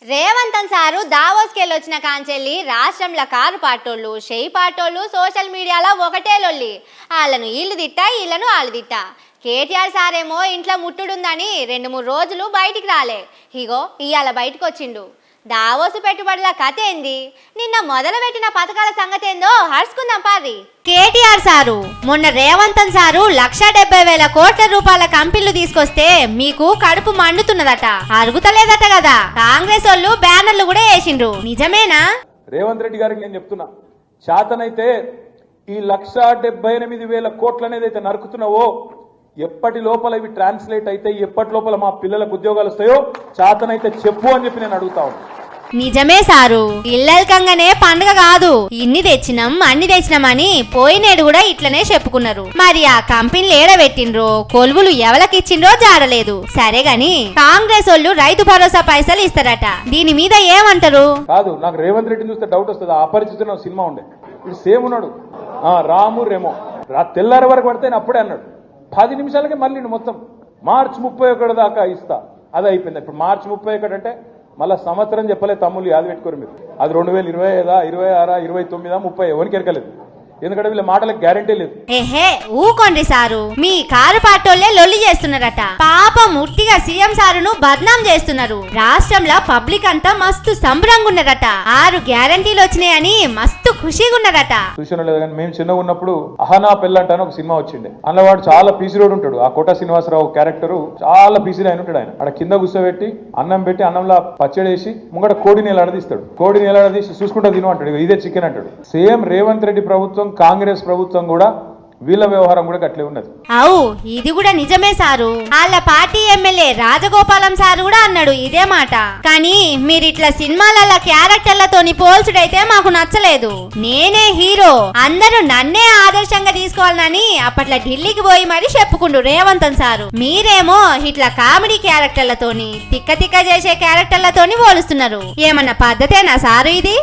రేవంతన్ sir దావోస్కి వెళ్ళొచ్చిన కాంచెల్లి రాష్ట్రంలో car పాటోళ్ళు షెయి పాటోళ్ళు social మీడియాలో ఒకటే లొల్లి. వాళ్ళను వీళ్ళు తిట్టా వీళ్ళను వాళ్ళు తిట్టా. కేటీఆర్ సారేమో ఇంట్లో ముట్టుడుందని 2-3 రోజులు బయటికి రాలే. ఇగో ఇవాళ బయటకు వచ్చిండు. దావోసు పెట్టుబడుల కథ ఏంది, నిన్న మొదలుపెట్టిన పథకాల సంగతి ఏందో హర్చుకుందాం పారి. కేటీఆర్ సారు మొన్న రేవంతన్ సారు 1,70,000 కోట్ల రూపాయల కంపెనీలు తీసుకొస్తే మీకు కడుపు మండుతున్నదట, అరుగుతలేదట కదా. కాంగ్రెస్ వాళ్ళు బ్యానర్లు కూడా వేసిండ్రు, నిజమేనా? రేవంత్ రెడ్డి గారికి నేను చెప్తున్నా, చేతనైతే ఈ 1,78,000 కోట్లు అనేది అయితే నరుకుతున్నావో ఎప్పటి లోపల ఇవి ట్రాన్స్లేట్ అయితే ఎప్పటి లోపల మా పిల్లలకు ఉద్యోగాలు వస్తాయో చేతనైతే చెప్పు అని చెప్పి నేను అడుగుతా ఉన్నా. నిజమే సారు, ఇల్లెల్కంగానే పండుగ కాదు, ఇన్ని తెచ్చినాం అన్ని తెచ్చినామని పోయినేడు కూడా ఇట్లనే చెప్పుకున్నారు. మరి ఆ కంపెనీలు ఏడబెట్టిండ్రో కొలువులు ఎవలకిచ్చిండ్రో జాడలేదు. సరే గాని కాంగ్రెస్ వాళ్ళు రైతు భరోసా పైసలు ఇస్తారట, దీని మీద ఏమంటారు? కాదు, నాకు రేవంత్ రెడ్డిని చూస్తే డౌట్ వస్తుంది. అపరిచితున్న సినిమా ఉండే, ఇప్పుడు సేమ్ ఉన్నాడు రాము రేమో. తెల్లారి వరకు పడితే అప్పుడే అన్నాడు, 10 నిమిషాలకే మళ్ళీ మొత్తం మార్చి 31 దాకా ఇస్తా, అది అయిపోయింది. ఇప్పుడు మార్చి 31 అంటే మళ్ళా సంవత్సరం చెప్పలే తమ్ముళ్ళు, యాది పెట్టుకోరు మీరు. అది 2025, 26, 29, 30 ఎవరికి ఎరకలేదు. ఎందుకంటే వీళ్ళ మాటలకు గ్యారంటీ లేదు. ఏహే ఊకోండి సారు, మీ కారు పాటోళ్లే లొల్లి చేస్తున్నారట. పాపం ఉట్టిగా సీఎం సారును బద్నాం చేస్తున్నారు. రాష్ట్రంలో పబ్లిక్ అంతా మస్తు సంబరంగా ఉన్నారట. 6 గ్యారంటీలు వచ్చినాయని మస్తు ఖుషిగా ఉన్నారట. చూసిన లేదు కానీ మేము చిన్నగా ఉన్నప్పుడు అహనా పెళ్ళంటాను ఒక సినిమా వచ్చిండే. అందులో వాడు చాలా పీసీ రోడ్ ఉంటాడు. ఆ కోట శ్రీనివాసరావు క్యారెక్టర్ చాలా పీసీలు అయిన ఉంటాడు. ఆయన అక్కడ కింద కూర్చోబెట్టి అన్నం పెట్టి అన్నంలో పచ్చడి వేసి ముంగట కోడిని ఎలాడదీస్తాడు. కోడిని ఎలాడదీసి చూసుకుంటా తిను అంటాడు, ఇదే చికెన్ అంటాడు. సేమ్ రేవంత్ రెడ్డి ప్రభుత్వం కాంగ్రెస్ ప్రభుత్వం కూడా వీళ్ళ వ్యవహారం కూడా గట్లే ఉన్నది. అవు ఇది కూడా నిజమే సారు. వాళ్ళ పార్టీ ఎమ్మెల్యే రాజగోపాలం సారు కూడా అన్నాడు ఇదే మాట. కానీ మీరు ఇట్లా సినిమాల క్యారెక్టర్లతోని పోల్చుడైతే మాకు నచ్చలేదు. నేనే హీరో, అందరూ నన్నే ఆదర్శంగా తీసుకోవాలని అప్పట్లో ఢిల్లీకి పోయి మరి చెప్పుకుండు రేవంతన్ సారు. మీరేమో ఇట్లా కామెడీ క్యారెక్టర్లతోని తిక్క తిక్క చేసే క్యారెక్టర్లతోని పోలుస్తున్నారు. ఏమన్నా పద్ధతేనా సారు ఇది?